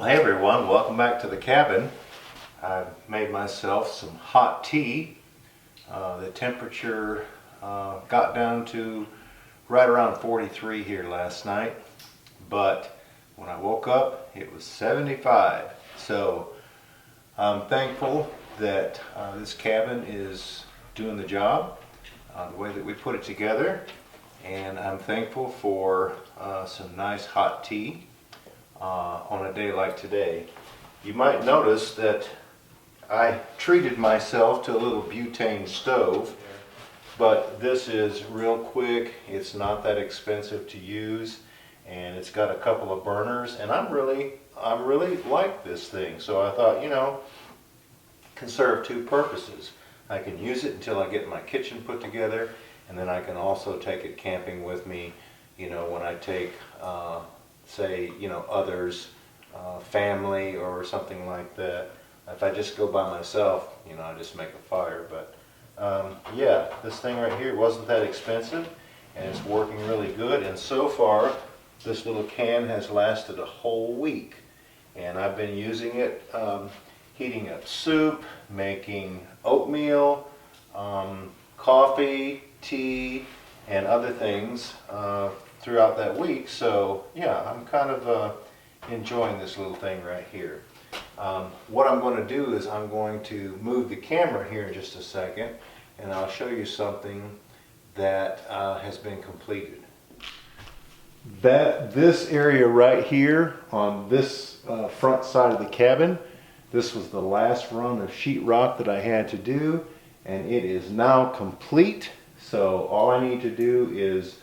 Well, hey everyone, welcome back to the cabin. I've made myself some hot tea. The temperature got down to right around 43 here last night, but when I woke up it was 75. So I'm thankful that this cabin is doing the job the way that we put it together, and I'm thankful for some nice hot tea on a day like today. You might notice that I treated myself to a little butane stove, but this is real quick. It's not that expensive to use, and it's got a couple of burners, and I'm really like this thing. So I thought, can serve two purposes. I can use it until I get my kitchen put together, and then I can also take it camping with me, when I take say, others, family or something like that. If I just go by myself, I just make a fire. But yeah, this thing right here wasn't that expensive, and it's working really good. And so far, this little can has lasted a whole week, and I've been using it, heating up soup, making oatmeal, coffee, tea, and other things throughout that week. So yeah, I'm kind of enjoying this little thing right here. What I'm going to do is I'm going to move the camera here in just a second, and I'll show you something that has been completed. This area right here on this front side of the cabin, this was the last run of sheetrock that I had to do, and it is now complete. So all I need to do is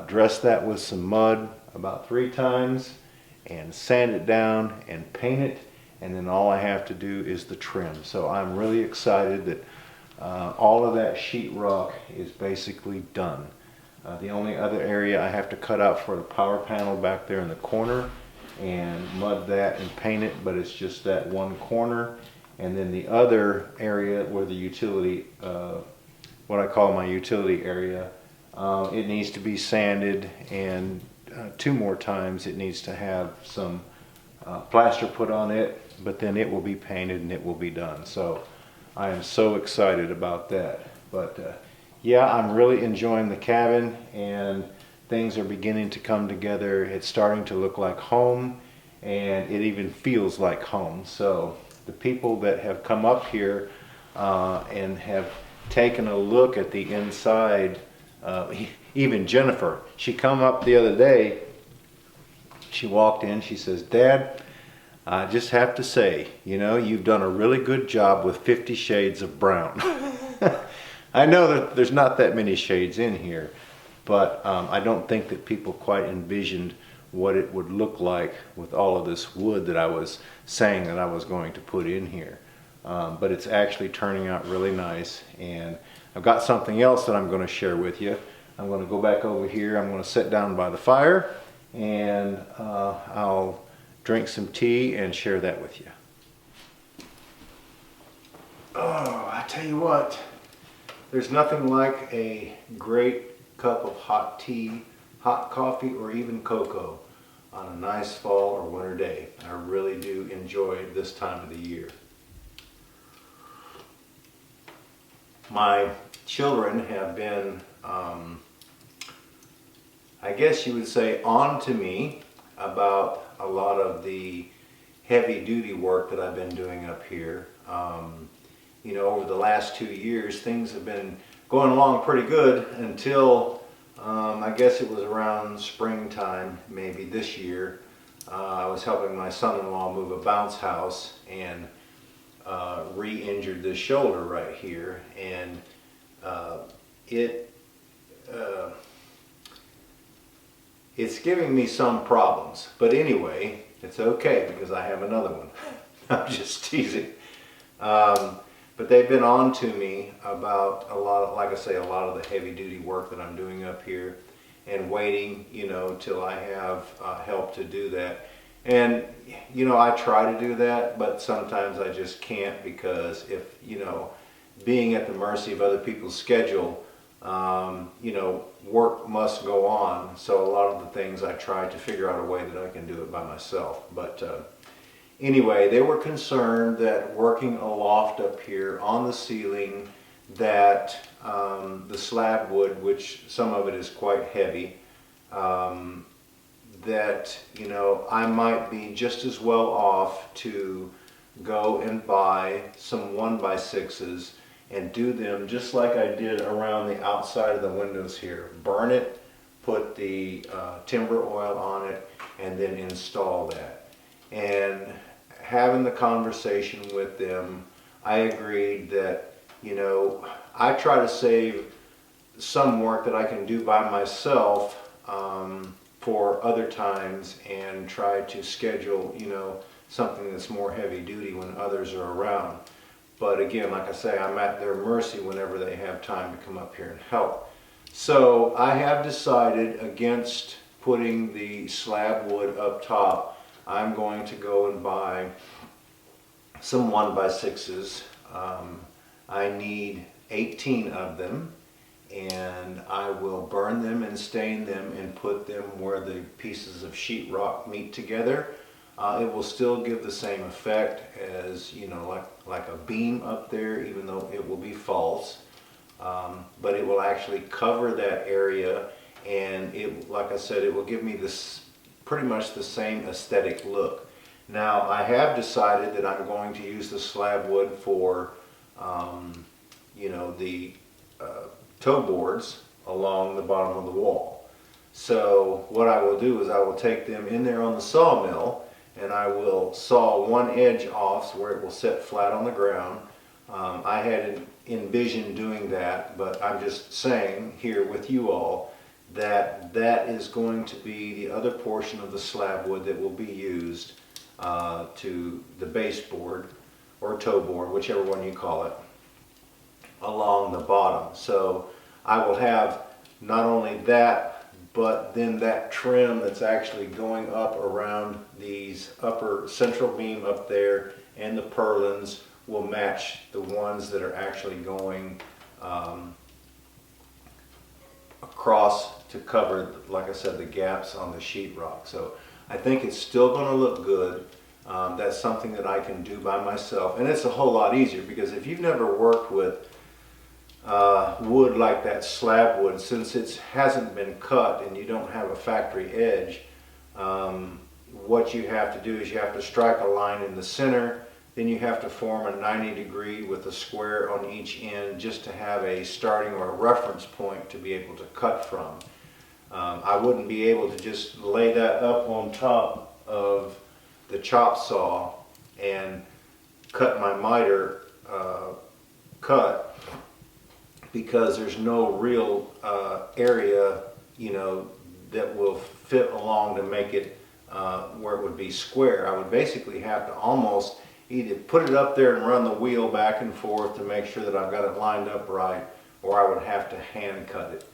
dress that with some mud about 3 times and sand it down and paint it, and then all I have to do is the trim. So I'm really excited that all of that sheetrock is basically done. The only other area I have to cut out for the power panel back there in the corner and mud that and paint it, but it's just that one corner. And then the other area where the utility, what I call my utility area, it needs to be sanded, and 2 more times it needs to have some plaster put on it, but then it will be painted and it will be done. So I am so excited about that. But yeah, I'm really enjoying the cabin, and things are beginning to come together. It's starting to look like home, and it even feels like home. So the people that have come up here and have taken a look at the inside, even Jennifer, she come up the other day, she walked in, she says, "Dad, I just have to say, you've done a really good job with 50 Shades of Brown." I know that there's not that many shades in here, but I don't think that people quite envisioned what it would look like with all of this wood that I was saying that I was going to put in here. But it's actually turning out really nice, and I've got something else that I'm going to share with you. I'm going to go back over here, I'm going to sit down by the fire, and I'll drink some tea and share that with you. Oh, I tell you what, there's nothing like a great cup of hot tea, hot coffee, or even cocoa on a nice fall or winter day. I really do enjoy this time of the year. My children have been, I guess you would say, on to me about a lot of the heavy duty work that I've been doing up here. Over the last 2 years, things have been going along pretty good until I guess it was around springtime, maybe this year. I was helping my son-in-law move a bounce house, and re-injured this shoulder right here, and it's giving me some problems. But anyway, it's okay because I have another one. I'm just teasing. But they've been on to me about a lot of, like I say, a lot of the heavy duty work that I'm doing up here, and waiting, till I have help to do that. And, I try to do that, but sometimes I just can't, because if, being at the mercy of other people's schedule, work must go on. So a lot of the things I try to figure out a way that I can do it by myself. But Anyway, they were concerned that working a loft up here on the ceiling, that the slab wood, which some of it is quite heavy, that, you know, I might be just as well off to go and buy some 1x6s and do them just like I did around the outside of the windows here. Burn it, put the timber oil on it, and then install that. And having the conversation with them, I agreed that, you know, I try to save some work that I can do by myself for other times, and try to schedule, you know, something that's more heavy duty when others are around. But again, like I say, I'm at their mercy whenever they have time to come up here and help. So I have decided against putting the slab wood up top. I'm going to go and buy some 1x6s. I need 18 of them, and I will burn them and stain them and put them where the pieces of sheetrock meet together. It will still give the same effect as, you know, like a beam up there, even though it will be false. But it will actually cover that area, and it, like I said, it will give me this pretty much the same aesthetic look. Now, I have decided that I'm going to use the slab wood for, you know, the toe boards along the bottom of the wall. So what I will do is I will take them in there on the sawmill, and I will saw one edge off where it will set flat on the ground. I had envisioned doing that, but I'm just saying here with you all that that is going to be the other portion of the slab wood that will be used to the baseboard or toe board, whichever one you call it, along the bottom. So I will have not only that, but then that trim that's actually going up around these upper central beam up there, and the purlins will match the ones that are actually going across to cover, like I said, the gaps on the sheetrock. So I think it's still going to look good. That's something that I can do by myself, and it's a whole lot easier because if you've never worked with wood like that slab wood, since it hasn't been cut and you don't have a factory edge, what you have to do is you have to strike a line in the center, then you have to form a 90-degree with a square on each end just to have a starting or a reference point to be able to cut from. I wouldn't be able to just lay that up on top of the chop saw and cut my miter cut, because there's no real area, you know, that will fit along to make it where it would be square. I would basically have to almost either put it up there and run the wheel back and forth to make sure that I've got it lined up right, or I would have to hand cut it.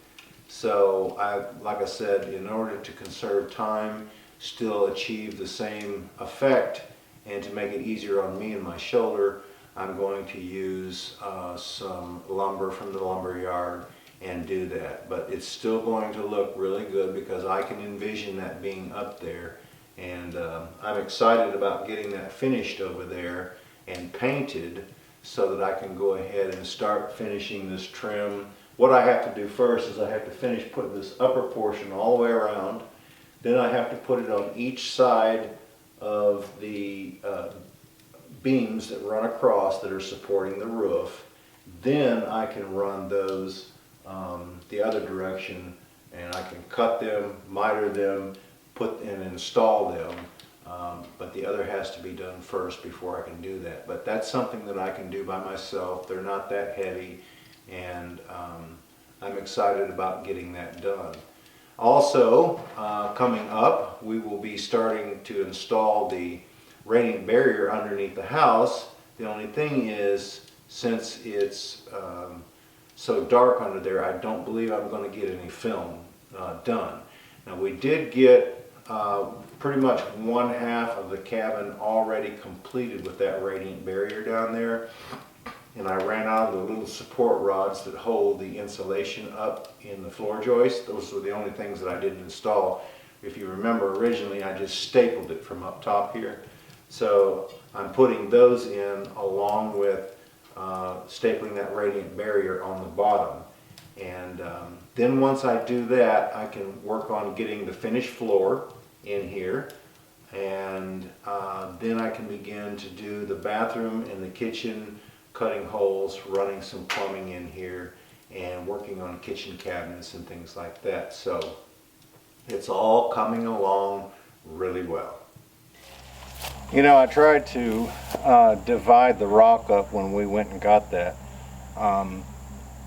So like I said, in order to conserve time, still achieve the same effect, and to make it easier on me and my shoulder, I'm going to use some lumber from the lumber yard and do that. But it's still going to look really good because I can envision that being up there. And I'm excited about getting that finished over there and painted so that I can go ahead and start finishing this trim. What I have to do first is I have to finish putting this upper portion all the way around. Then I have to put it on each side of the beams that run across that are supporting the roof. Then I can run those the other direction, and I can cut them, miter them, put and install them. But the other has to be done first before I can do that. But that's something that I can do by myself. They're not that heavy, and I'm excited about getting that done. Also, coming up, we will be starting to install the radiant barrier underneath the house. The only thing is, since it's so dark under there, I don't believe I'm going to get any film done. Now, we did get pretty much one half of the cabin already completed with that radiant barrier down there, and I ran out of the little support rods that hold the insulation up in the floor joist. Those were the only things that I didn't install. If you remember, originally I just stapled it from up top here. So I'm putting those in along with stapling that radiant barrier on the bottom. And then once I do that, I can work on getting the finished floor in here. And then I can begin to do the bathroom and the kitchen, cutting holes, running some plumbing in here, and working on kitchen cabinets and things like that. So it's all coming along really well. You know, I tried to divide the rock up when we went and got that,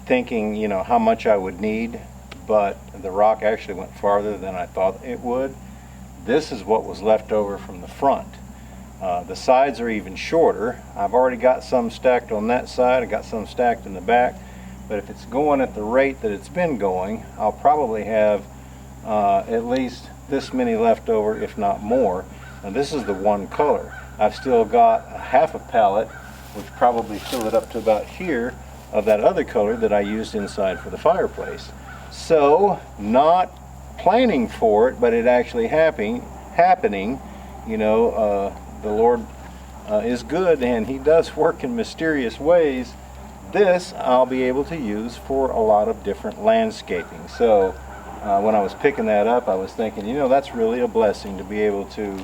thinking, you know, how much I would need, but the rock actually went farther than I thought it would. This is what was left over from the front. The sides are even shorter. I've already got some stacked on that side, I got some stacked in the back, but if it's going at the rate that it's been going, I'll probably have at least this many left over, if not more. Now this is the one color. I've still got a half a pallet, which probably fill it up to about here, of that other color that I used inside for the fireplace. So, not planning for it, but it actually happening. You know, the Lord is good, and He does work in mysterious ways. This I'll be able to use for a lot of different landscaping. So when I was picking that up, I was thinking, you know, that's really a blessing to be able to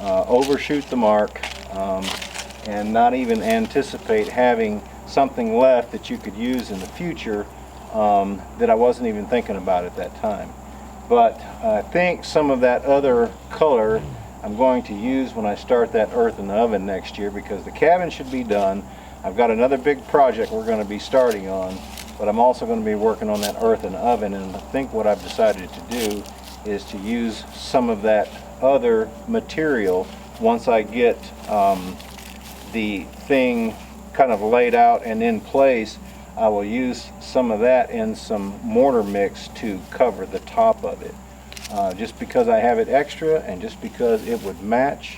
overshoot the mark and not even anticipate having something left that you could use in the future that I wasn't even thinking about at that time. But I think some of that other color I'm going to use when I start that earthen oven next year, because the cabin should be done. I've got another big project we're going to be starting on, but I'm also going to be working on that earthen oven, and I think what I've decided to do is to use some of that other material once I get the thing kind of laid out and in place. I will use some of that in some mortar mix to cover the top of it, just because I have it extra and just because it would match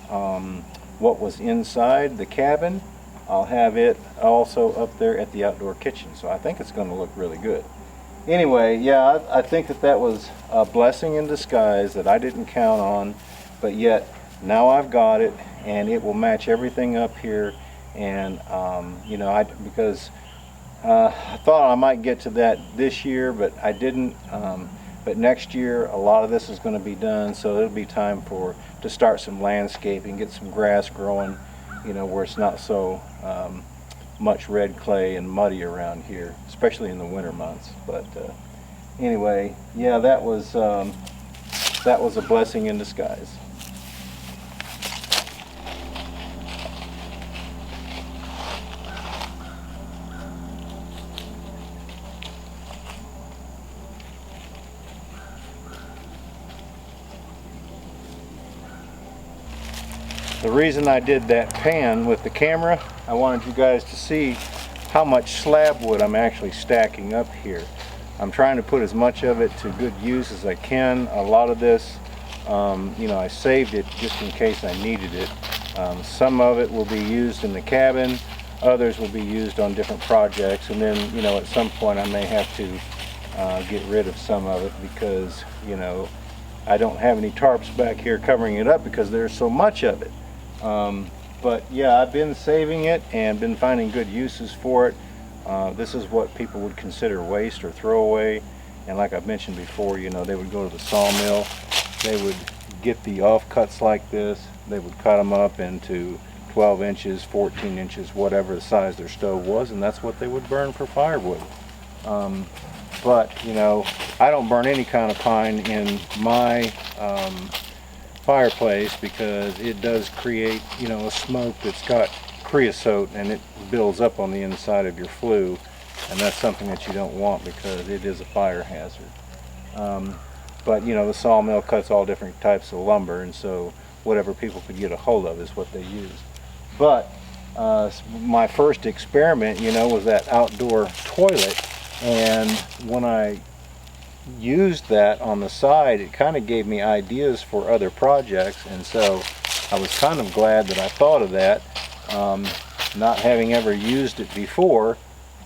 what was inside the cabin. I'll have it also up there at the outdoor kitchen, so I think it's going to look really good. Anyway, yeah, I think that was a blessing in disguise that I didn't count on, but yet now I've got it, and it will match everything up here. And you know, because I thought I might get to that this year, but I didn't. But next year, a lot of this is going to be done, so it'll be time to start some landscaping, get some grass growing, you know, where it's not so much red clay and muddy around here, especially in the winter months. But anyway, yeah, that was a blessing in disguise. The reason I did that pan with the camera, I wanted you guys to see how much slab wood I'm actually stacking up here. I'm trying to put as much of it to good use as I can. A lot of this, you know, I saved it just in case I needed it. Some of it will be used in the cabin, others will be used on different projects, and then, you know, at some point I may have to get rid of some of it because, you know, I don't have any tarps back here covering it up because there's so much of it. But yeah, I've been saving it and been finding good uses for it. This is what people would consider waste or throwaway, and like I've mentioned before, you know, they would go to the sawmill, they would get the offcuts like this, they would cut them up into 12 inches, 14 inches, whatever the size their stove was, and that's what they would burn for firewood. But you know, I don't burn any kind of pine in my fireplace because it does create, you know, a smoke that's got creosote and it builds up on the inside of your flue, and that's something that you don't want because it is a fire hazard. But you know, the sawmill cuts all different types of lumber, and so whatever people could get a hold of is what they use. But my first experiment, you know, was that outdoor toilet, and when I used that on the side, it kind of gave me ideas for other projects, and so I was kind of glad that I thought of that, not having ever used it before,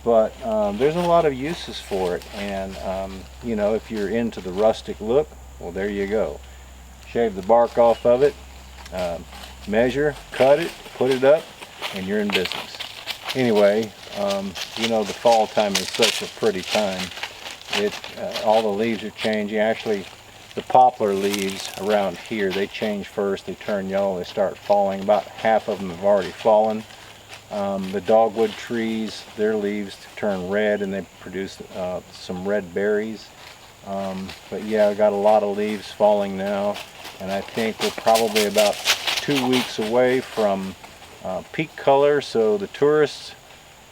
but there's a lot of uses for it. And you know, if you're into the rustic look, well, there you go. Shave the bark off of it, measure, cut it, put it up, and you're in business. Anyway, you know, the fall time is such a pretty time. All the leaves are changing. Actually, the poplar leaves around here, they change first, they turn yellow, they start falling. About half of them have already fallen. The dogwood trees, their leaves turn red and they produce some red berries. But yeah, I got a lot of leaves falling now, and I think we're probably about 2 weeks away from peak color. So the tourists,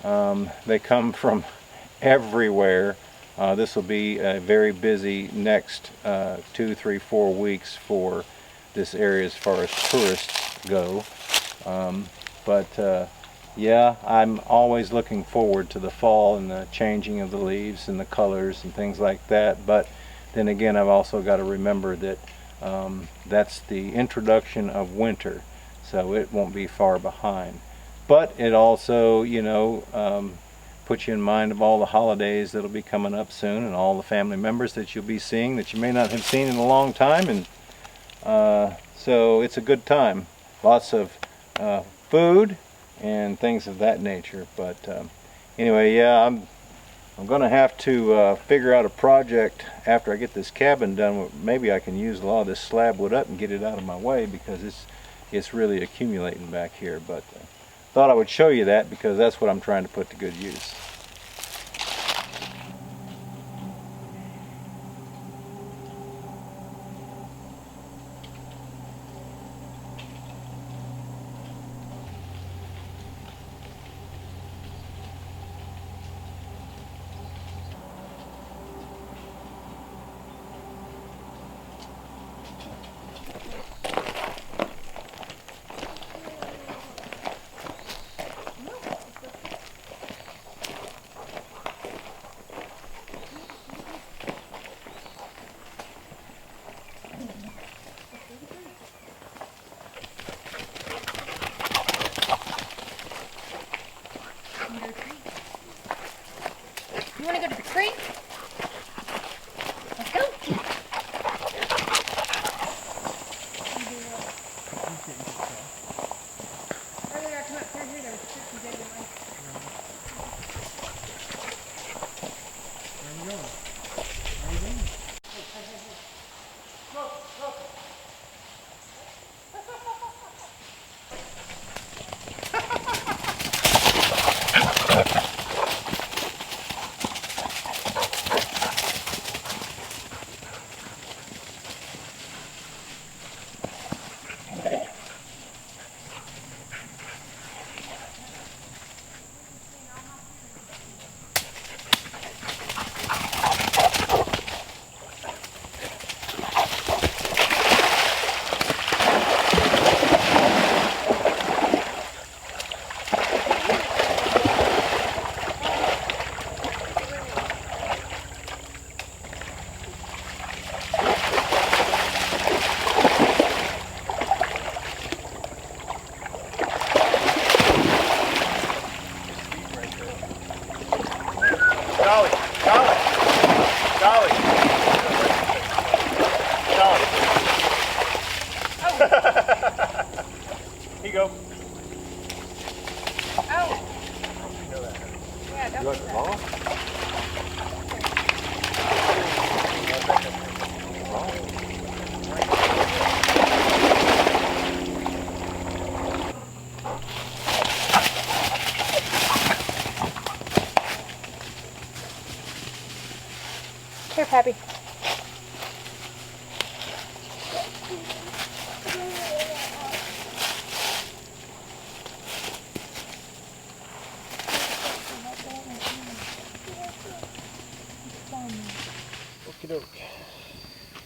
they come from everywhere. This will be a very busy next 2, 3, 4 weeks for this area as far as tourists go. Yeah, I'm always looking forward to the fall and the changing of the leaves and the colors and things like that. But then again, I've also got to remember that that's the introduction of winter, so it won't be far behind. But it also, you know, puts you in mind of all the holidays that'll be coming up soon and all the family members that you'll be seeing that you may not have seen in a long time. And so it's a good time. Lots of food and things of that nature. But anyway, yeah, I'm gonna have to figure out a project after I get this cabin done. Maybe I can use a lot of this slab wood up and get it out of my way, because it's really accumulating back here. But thought I would show you that, because that's what I'm trying to put to good use. You want to go to the creek? Let's go. Earlier I come up through here, there was turkeys everywhere. Where are you going? Where are you going? Hey. Look. Here you go. Oh. Yeah, don't do that. Here, Pappy.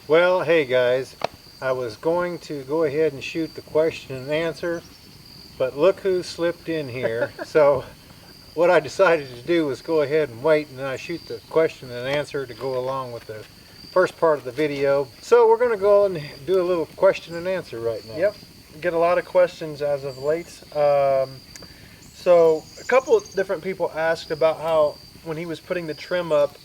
Well, hey guys, I was going to go ahead and shoot the question and answer, but look who slipped in here. So what I decided to do was go ahead and wait, and then I shoot the question and answer to go along with the first part of the video. So we're going to go and do a little question and answer right now. Yep, get a lot of questions as of late. So a couple of different people asked about how when he was putting the trim up,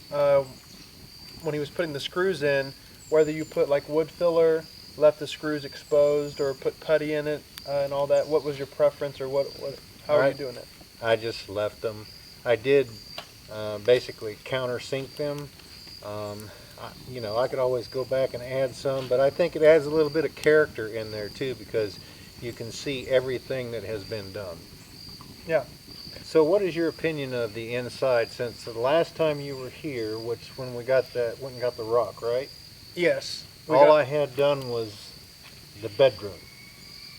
when he was putting the screws in, whether you put like wood filler, left the screws exposed, or put putty in it. and all that? What was your preference, or how are you doing it? I just left them. I did basically countersink them. I could always go back and add some, but I think it adds a little bit of character in there too, because you can see everything that has been done. Yeah. So what is your opinion of the inside since the last time you were here, which when we got went and got the rock, right? Yes. I had done was the bedroom.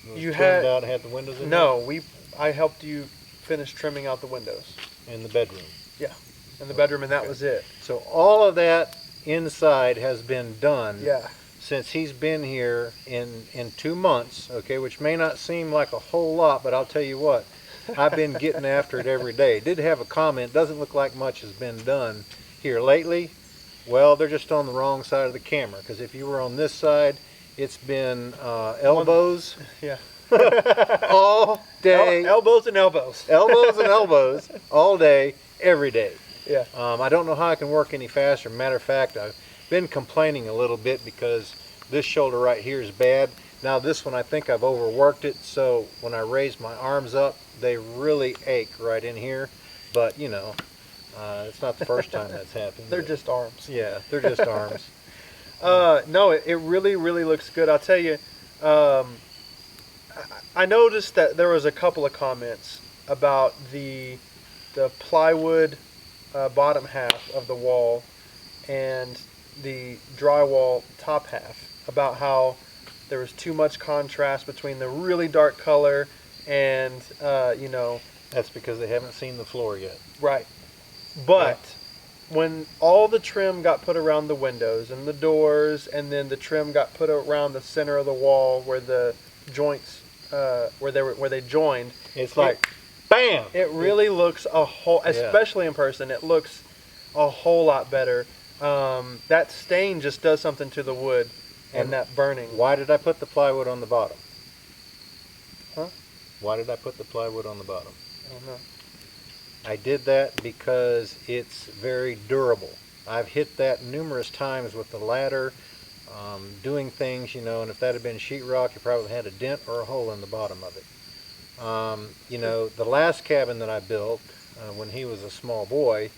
It was You trimmed out, had the windows in No, I helped you finish trimming out the windows. in the bedroom. In the bedroom, and that Okay. was it. So all of that inside has been done Yeah. since he's been here in 2 months, okay, which may not seem like a whole lot, but I'll tell you what, I've been getting after it every day. Did have a comment, doesn't look like much has been done here lately. Well, they're just on the wrong side of the camera, because if you were on this side, it's been elbows Yeah. all day. Elbows and elbows. Elbows and elbows all day, every day. Yeah. I don't know how I can work any faster. Matter of fact, I've been complaining a little bit because this shoulder right here is bad. Now this one, I think I've overworked it, so when I raise my arms up, they really ache right in here. But it's not the first time that's happened. They're but- just arms. Yeah, they're just arms. No, it really, really looks good. I'll tell you, I noticed that there was a couple of comments about the plywood bottom half of the wall and the drywall top half, about how there was too much contrast between the really dark color and That's because they haven't seen the floor yet. right. But when all the trim got put around the windows and the doors, and then the trim got put around the center of the wall where the joints where they joined, It's like, bam! it really looks a whole, Yeah. especially in person, it looks a whole lot better. That stain just does something to the wood and that burning. Why did I put the plywood on the bottom? Huh? Why did I put the plywood on the bottom? I don't know. I did that because it's very durable. I've hit that numerous times with the ladder, doing things, and if that had been sheetrock, you probably had a dent or a hole in the bottom of it. The last cabin that I built, when he was a small boy,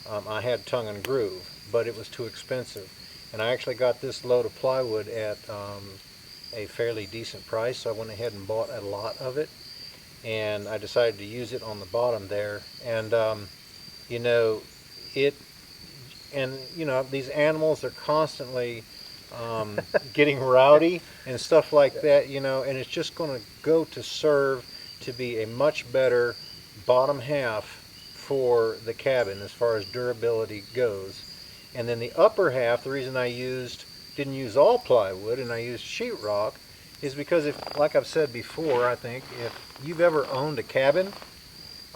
I had tongue and groove, but it was too expensive. And I actually got this load of plywood at a fairly decent price, so I went ahead and bought a lot of it. And I decided to use it on the bottom there. And, these animals are constantly getting rowdy and stuff like that, and it's just going to go to serve to be a much better bottom half for the cabin as far as durability goes. And then the upper half, the reason I didn't use all plywood and I used sheetrock is because like I've said before, I think, if you've ever owned a cabin,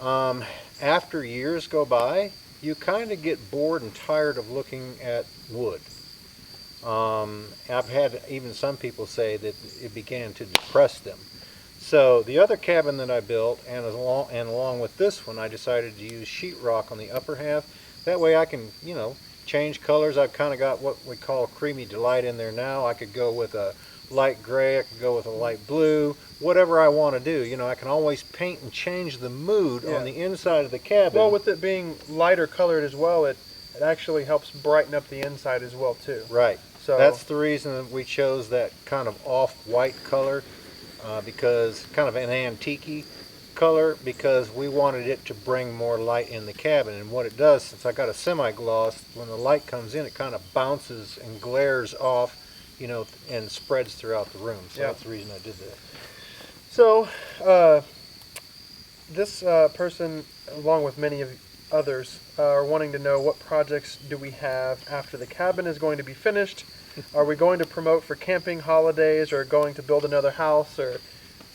after years go by, you kind of get bored and tired of looking at wood. I've had even some people say that it began to depress them. So the other cabin that I built, and along with this one, I decided to use sheetrock on the upper half. That way I can, change colors. I've kind of got what we call creamy delight in there now. I could go with a light gray, I could go with a light blue, whatever I want to do. I can always paint and change the mood on the inside of the cabin. Well, with it being lighter colored as well, it actually helps brighten up the inside as well too. Right. So that's the reason that we chose that kind of off-white color, because kind of an antique color, because we wanted it to bring more light in the cabin. And what it does, since I got a semi-gloss, when the light comes in, it kind of bounces and glares off, and spreads throughout the room. So that's the reason I did that. So, this person, along with many of others, are wanting to know what projects do we have after the cabin is going to be finished. Are we going to promote for camping, holidays, or going to build another house? Or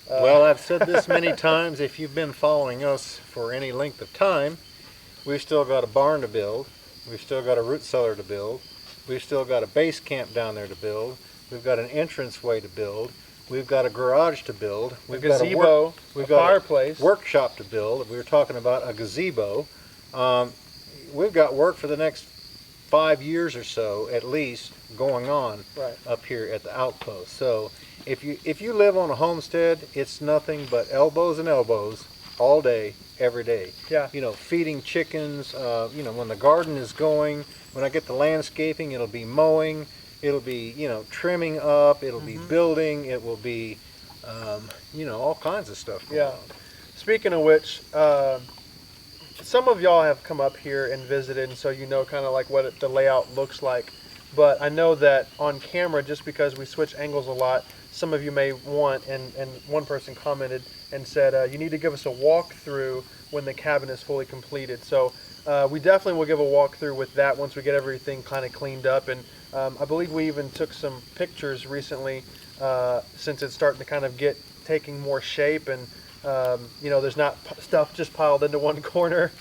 Well, I've said this many times. If you've been following us for any length of time, we've still got a barn to build. We've still got a root cellar to build. We've still got a base camp down there to build. We've got an entranceway to build. We've got a garage to build. We've got gazebo, we've a got fireplace. a workshop to build. We were talking about a gazebo. We've got work for the next 5 years or so, at least, going on Right. up here at the Outpost. So if you live on a homestead, it's nothing but elbows and elbows all day, every day. Yeah. You know, feeding chickens. You know, when the garden is going, when I get the landscaping, it'll be mowing. It'll be, you know, trimming up. It'll be building. It will be, you know, all kinds of stuff going Yeah. on. Speaking of which, some of y'all have come up here and visited, and so you know kind of like what the layout looks like. But I know that on camera, just because we switch angles a lot, some of you may want, and one person commented and said, you need to give us a walkthrough when the cabin is fully completed. So we definitely will give a walkthrough with that once we get everything kind of cleaned up. And I believe we even took some pictures recently since it's starting to kind of taking more shape, and you know, there's not stuff just piled into one corner,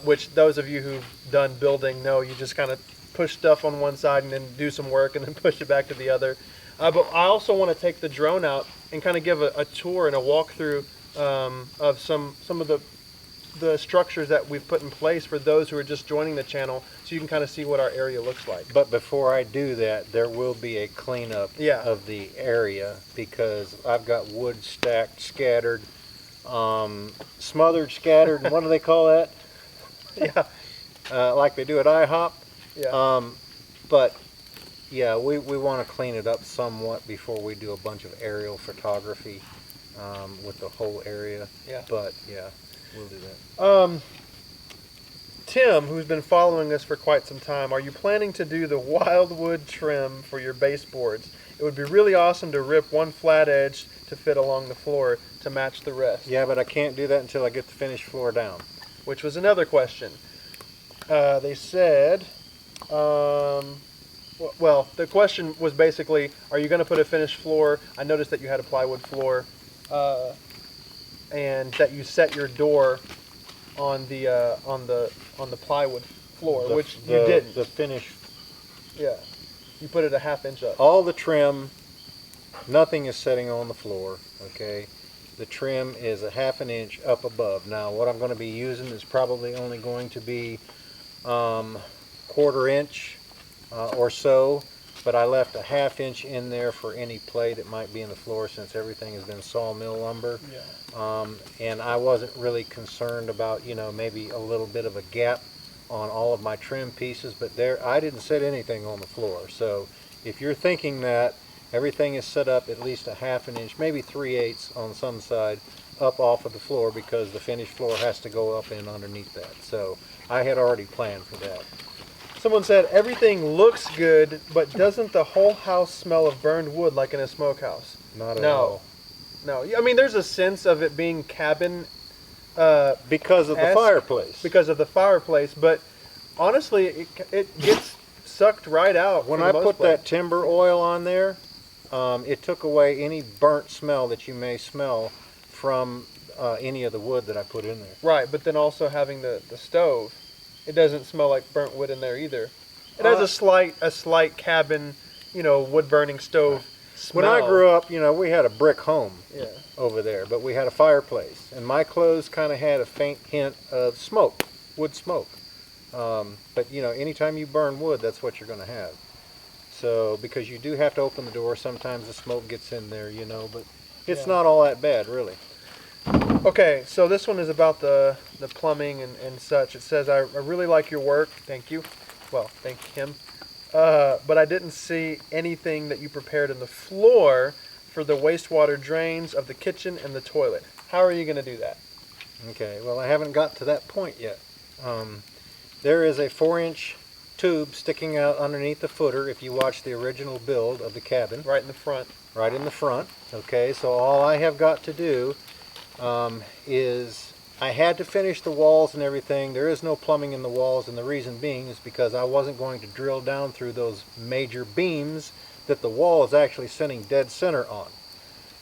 which those of you who've done building know you just kind of push stuff on one side and then do some work and then push it back to the other. But I also want to take the drone out and kind of give a tour and a walkthrough of some of the structures that we've put in place for those who are just joining the channel, so you can kind of see what our area looks like. But before I do that, there will be a cleanup Yeah. of the area, because I've got wood stacked, scattered, smothered, scattered, and what do they call that? Yeah. Like they do at IHOP. Yeah. But yeah, we want to clean it up somewhat before we do a bunch of aerial photography with the whole area. Yeah. But yeah, we'll do that. Tim, who's been following us for quite some time, are you planning to do the wildwood trim for your baseboards? It would be really awesome to rip one flat edge to fit along the floor to match the rest. Yeah, but I can't do that until I get the finished floor down. Which was another question. They said, well, the question was basically, are you going to put a finished floor? I noticed that you had a plywood floor, and that you set your door on the plywood floor, which you didn't. The finish. Yeah, you put it a ½ inch up. All the trim, nothing is setting on the floor, okay? The trim is a ½ inch up above. Now, what I'm going to be using is probably only going to be 1/4 inch or so, but I left a ½ inch in there for any play that might be in the floor, since everything has been sawmill lumber. Yeah. And I wasn't really concerned about, you know, maybe a little bit of a gap on all of my trim pieces, but there, I didn't set anything on the floor. So if you're thinking that, everything is set up at least a ½ inch, maybe 3/8 on some side, up off of the floor, because the finished floor has to go up in underneath that. So I had already planned for that. Someone said, everything looks good, but doesn't the whole house smell of burned wood like in a smokehouse? Not at all. No. I mean, there's a sense of it being cabin Because of the Esque. fireplace. because of the fireplace, but honestly, it gets sucked right out. When for I the most put part. that timber oil on there, it took away any burnt smell that you may smell from any of the wood that I put in there. Right, but then also having the stove, it doesn't smell like burnt wood in there either. It has a slight cabin, you know, wood burning stove smell. When I grew up, you know, we had a brick home Yeah. over there, but we had a fireplace, and my clothes kind of had a faint hint of smoke, wood smoke. But you know, anytime you burn wood, that's what you're going to have. So, because you do have to open the door, sometimes the smoke gets in there, you know, but it's not all that bad, really. Okay, so this one is about the plumbing and such. It says, I really like your work. Thank you. Well, thank him. But I didn't see anything that you prepared in the floor for the wastewater drains of the kitchen and the toilet. How are you going to do that? Okay, well, I haven't got to that point yet. There is a 4-inch tube sticking out underneath the footer if you watch the original build of the cabin. Right in the front. Right in the front. Okay, so all I have got to do is I had to finish the walls and everything. There is no plumbing in the walls, and the reason being is because I wasn't going to drill down through those major beams that the wall is actually sitting dead center on.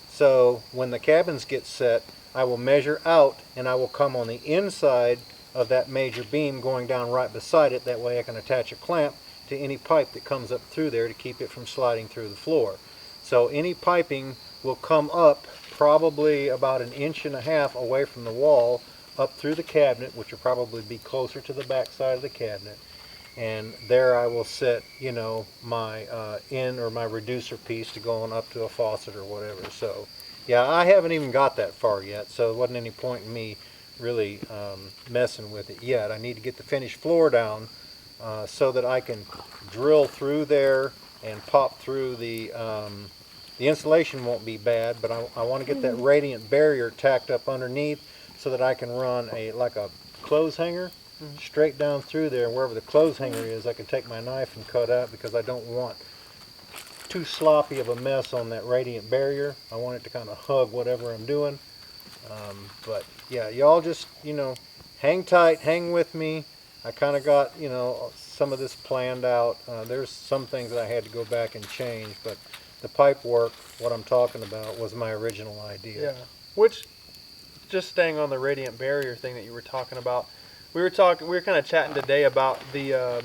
So when the cabins get set, I will measure out and I will come on the inside of that major beam going down right beside it. That way I can attach a clamp to any pipe that comes up through there to keep it from sliding through the floor. So any piping will come up probably about 1.5 inches away from the wall up through the cabinet, which will probably be closer to the back side of the cabinet. and there I will set, you know, my end or my reducer piece to go on up to a faucet or whatever. So yeah, I haven't even got that far yet, so there wasn't any point in me really messing with it yet. I need to get the finished floor down so that I can drill through there and pop through the insulation won't be bad, but I want to get that radiant barrier tacked up underneath so that I can run like a clothes hanger straight down through there, and wherever the clothes hanger is, I can take my knife and cut out, because I don't want too sloppy of a mess on that radiant barrier. I want it to kind of hug whatever I'm doing. But yeah, y'all just, you know, hang tight, hang with me. I kind of got, you know, some of this planned out. There's some things that I had to go back and change, but the pipe work, what I'm talking about, was my original idea. Yeah. Which, just staying on the radiant barrier thing that you were talking about, we were kind of chatting today about the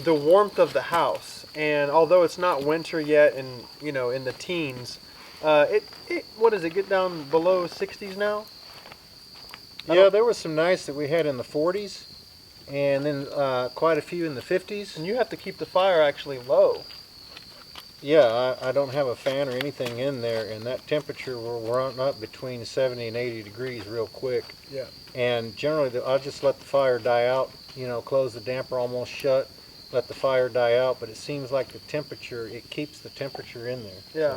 warmth of the house, and although it's not winter yet, and you know, in the teens, what does it get down below 60s now? Yeah, there was some nights that we had in the 40s, and then quite a few in the 50s. And you have to keep the fire actually low. Yeah, I don't have a fan or anything in there, and that temperature will run up between 70 and 80 degrees real quick. Yeah. And generally, I'll just let the fire die out, you know, close the damper almost shut, let the fire die out, but it seems like the temperature, it keeps the temperature in there. Yeah.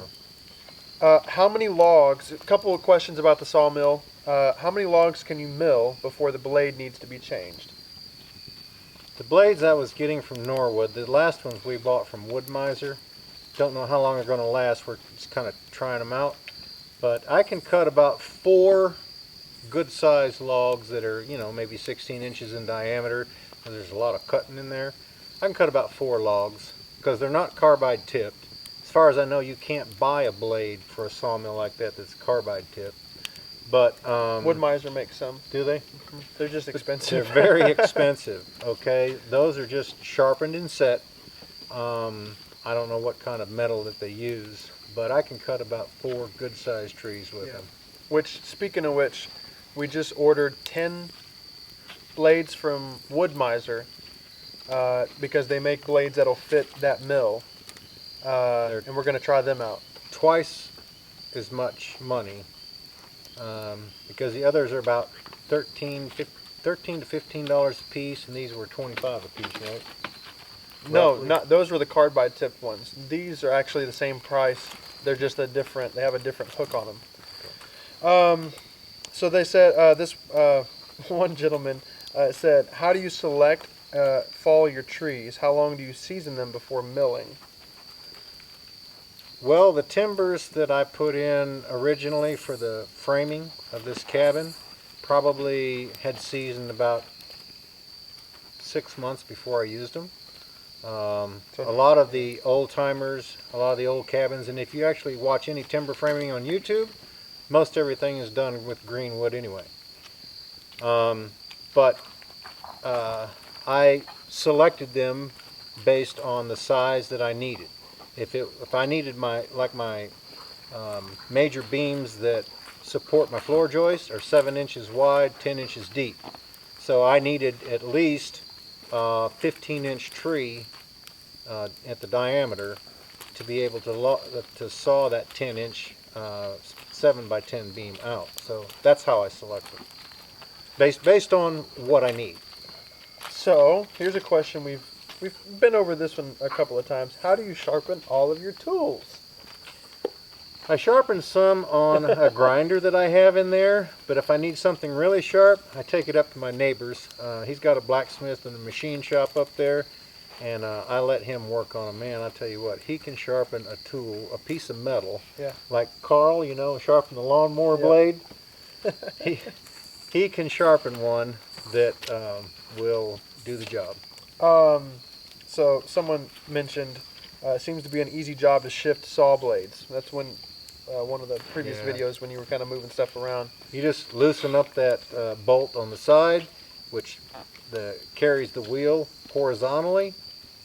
So. How many logs, a couple of questions about the sawmill. How many logs can you mill before the blade needs to be changed? The blades I was getting from Norwood, the last ones we bought from Wood Miser, don't know how long they're going to last. We're just kind of trying them out. But I can cut about 4 good-sized logs that are, you know, maybe 16 inches in diameter. There's a lot of cutting in there. I can cut about 4 logs because they're not carbide tipped. As far as I know, you can't buy a blade for a sawmill like that that's carbide tipped. But Wood Miser makes some. do they? They're just expensive. They're very expensive. Okay, those are just sharpened and set. I don't know what kind of metal that they use, but I can cut about 4 good-sized trees with them. Which, speaking of which, we just ordered 10 blades from Wood Miser because they make blades that'll fit that mill, and we're going to try them out. Twice as much money because the others are about $13 to $15 a piece, and these were $25 a piece, right? No, Roughly. not those were the carbide tipped ones. These are actually the same price. They're just they have a different hook on them. So they said, this one gentleman said, how do you select fall your trees? How long do you season them before milling? Well, the timbers that I put in originally for the framing of this cabin probably had seasoned about 6 months before I used them. A lot of the old timers, a lot of the old cabins, and if you actually watch any timber framing on YouTube, most everything is done with green wood anyway. But I selected them based on the size that I needed. If I needed my major beams that support my floor joists are 7 inches wide, 10 inches deep. So I needed at least 15-inch tree at the diameter to be able to saw that 10-inch 7 by 10 beam out. So that's how I selected, based on what I need. So here's a question we've been over this one a couple of times. How do you sharpen all of your tools? I sharpen some on a grinder that I have in there, but if I need something really sharp, I take it up to my neighbor's. He's got a blacksmith and a machine shop up there, and I let him work on them. Man, I tell you what, he can sharpen a tool, a piece of metal. Yeah. Like Carl, you know, sharpen the lawnmower blade. He can sharpen one that will do the job. So someone mentioned it seems to be an easy job to shift saw blades. That's when one of the previous videos when you were kind of moving stuff around. You just loosen up that bolt on the side, which carries the wheel horizontally,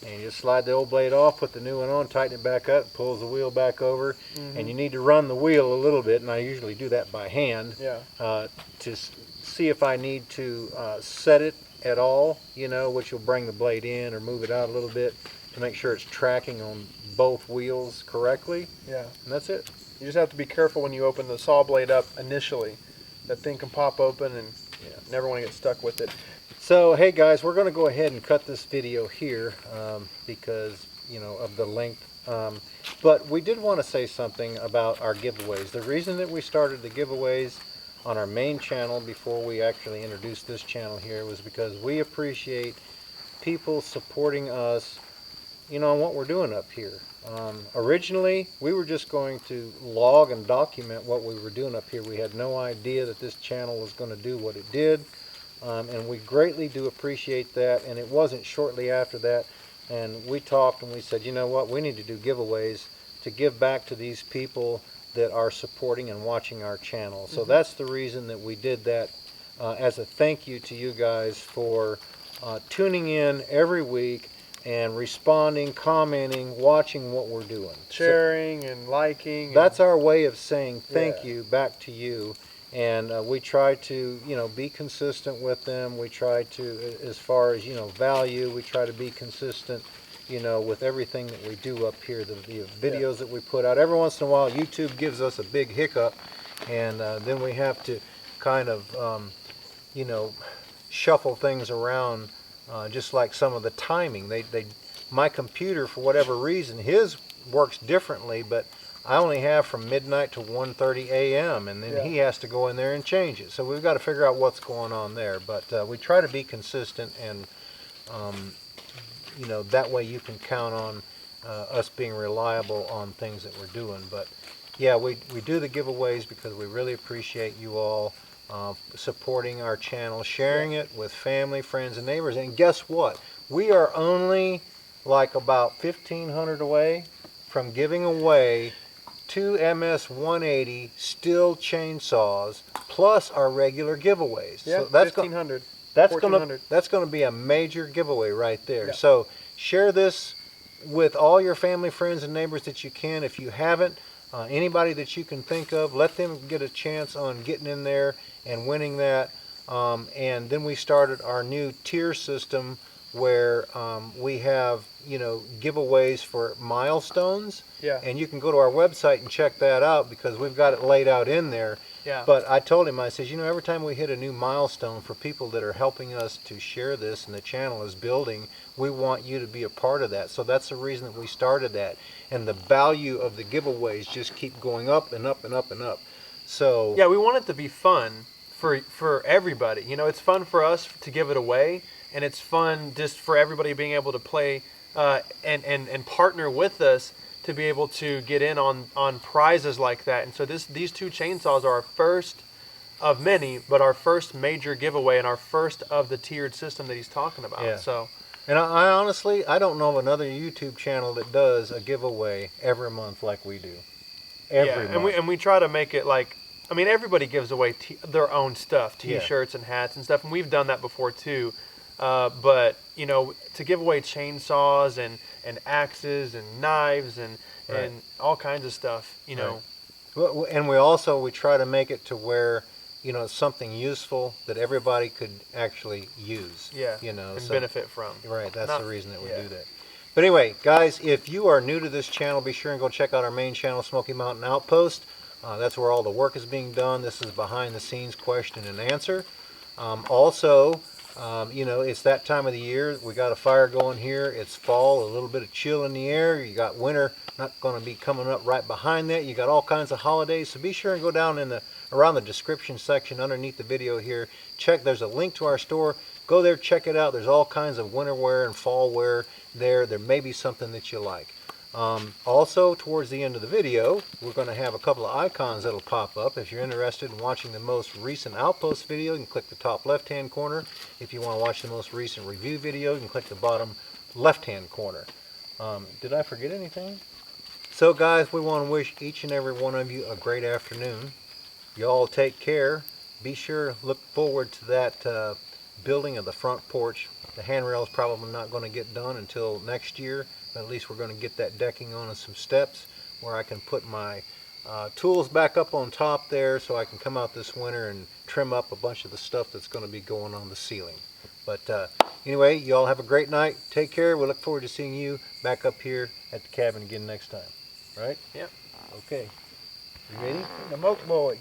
and you just slide the old blade off, put the new one on, tighten it back up, pulls the wheel back over, and you need to run the wheel a little bit, and I usually do that by hand to see if I need to set it at all, you know, which will bring the blade in or move it out a little bit to make sure it's tracking on both wheels correctly. Yeah. And that's it. You just have to be careful when you open the saw blade up initially. That thing can pop open and never want to get stuck with it. So hey guys, we're going to go ahead and cut this video here because, you know, of the length. But we did want to say something about our giveaways. The reason that we started the giveaways on our main channel before we actually introduced this channel here was because we appreciate people supporting us, you know, on what we're doing up here. Originally, we were just going to log and document what we were doing up here. We had no idea that this channel was going to do what it did. And we greatly do appreciate that, and it wasn't shortly after that, and we talked and we said, you know what, we need to do giveaways to give back to these people that are supporting and watching our channel. So that's the reason that we did that, as a thank you to you guys for tuning in every week and responding, commenting, watching what we're doing. Sharing and liking. That's our way of saying thank you back to you. And we try to, you know, be consistent with them. We try to, as far as, you know, value, we try to be consistent, you know, with everything that we do up here, the videos that we put out. Every once in a while, YouTube gives us a big hiccup, and then we have to kind of, you know, shuffle things around, just like some of the timing. My computer, for whatever reason, his works differently, but I only have from midnight to 1:30 a.m. and then he has to go in there and change it. So we've got to figure out what's going on there. But we try to be consistent, and you know, that way you can count on us being reliable on things that we're doing. But yeah, we do the giveaways because we really appreciate you all supporting our channel, sharing it with family, friends, and neighbors. And guess what? We are only like about 1,500 away from giving away 2 MS-180 Stihl chainsaws plus our regular giveaways. Yeah, so that's 1,500. That's going to be a major giveaway right there. Yeah. So share this with all your family, friends, and neighbors that you can. If you haven't, anybody that you can think of, let them get a chance on getting in there and winning that. And then we started our new tier system where we have, you know, giveaways for milestones. Yeah. And you can go to our website and check that out because we've got it laid out in there. Yeah. But I told him, I said, you know, every time we hit a new milestone for people that are helping us to share this and the channel is building, we want you to be a part of that. So that's the reason that we started that. And the value of the giveaways just keep going up and up and up and up. So yeah, we want it to be fun for everybody. You know, it's fun for us to give it away, and it's fun just for everybody being able to play and partner with us to be able to get in on prizes like that. And so these 2 chainsaws are our first of many, but our first major giveaway and our first of the tiered system that he's talking about. Yeah. So, and I honestly, I don't know of another YouTube channel that does a giveaway every month like we do. Every month. And we try to make it like, I mean, everybody gives away their own stuff, T-shirts and hats and stuff, and we've done that before too. But you know, to give away chainsaws and axes and knives and all kinds of stuff, you know. Well, and we try to make it to where, you know, it's something useful that everybody could actually use. Yeah. You know, and benefit from. Right. That's the reason that we do that. But anyway, guys, if you are new to this channel, be sure and go check out our main channel, Smoky Mountain Outpost. That's where all the work is being done. This is behind the scenes question and answer. Also, you know, it's that time of the year. We got a fire going here. It's fall, a little bit of chill in the air. You got winter not going to be coming up right behind that. You got all kinds of holidays. So be sure and go down in around the description section underneath the video here. Check, there's a link to our store. Go there, check it out. There's all kinds of winter wear and fall wear there. There may be something that you like. Also, towards the end of the video, we're going to have a couple of icons that'll pop up. If you're interested in watching the most recent Outpost video, you can click the top left-hand corner. If you want to watch the most recent review video, you can click the bottom left-hand corner. Did I forget anything? So, guys, we want to wish each and every one of you a great afternoon. You all take care. Be sure to look forward to that building of the front porch The handrail is probably not going to get done until next year, but at least we're going to get that decking on and some steps where I can put my tools back up on top there so I can come out this winter and trim up a bunch of the stuff that's going to be going on the ceiling. But anyway, you all have a great night. Take care. We look forward to seeing you back up here at the cabin again next time. Right? Yep. Okay. You ready? And the moke boy.